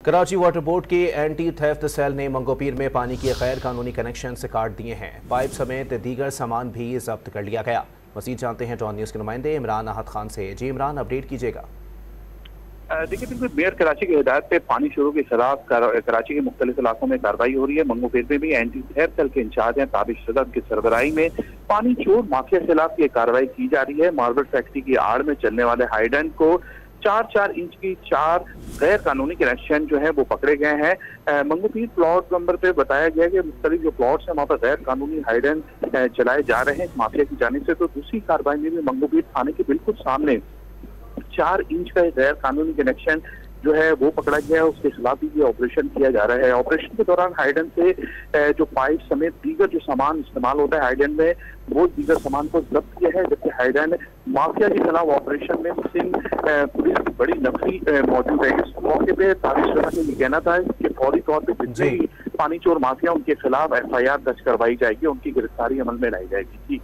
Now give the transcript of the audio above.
Karachi water board के anti theft cell ने मंगोपीर में पानी के गैर कानूनी कनेक्शन से काट दिए हैं। पाइप समेत दीगर सामान भी जब्त कर लिया गया। मजीद जानते हैं डॉन न्यूज़ के नुमाइंदे इमरान अहद खान से। जी इमरान, अपडेट कीजिएगा। देखिए, बिल्कुल मेयर कराची की हिदायत पे पानी चोरों के खिलाफ कराची के मुख्तलिफ इलाकों में कार्रवाई हो रही है। मंगोपीर में भी एंटी थेफ्ट सेल के इंचार्ज हैं ताबिश सदर की सरबराही में पानी चोर माफिया के खिलाफ ये कार्रवाई की जा रही है। मार्बल फैक्ट्री की आड़ में चलने वाले हाइडेंट को 4-4 इंच की 4 गैर कानूनी कनेक्शन जो है वो पकड़े गए हैं। मंगोपीर प्लॉट नंबर पे बताया गया कि मुख्तलिफ जो प्लॉट्स हैं वहाँ पर गैर कानूनी हाइडेंट चलाए जा रहे हैं माफिया की जानिब से। तो दूसरी कार्रवाई में भी मंगोपीर थाने के बिल्कुल सामने 4 इंच का गैर कानूनी कनेक्शन जो है वो पकड़ा गया है। उसके खिलाफ भी ये ऑपरेशन किया जा रहा है। ऑपरेशन के दौरान हाइडेंट से जो पाइप समेत दीगर जो सामान इस्तेमाल होता है हाइडेंट में, वो दीगर सामान को जब्त किया है। जबकि हाइडेंट माफिया के खिलाफ ऑपरेशन में सिंध पुलिस की बड़ी नफरी मौजूद है। इस मौके पे ताबिश सदर का ये कहना था कि फौरी तौर पर जितने भी पानी चोर माफिया उनके खिलाफ FIR दर्ज करवाई जाएगी, उनकी गिरफ्तारी अमल में लाई जाएगी।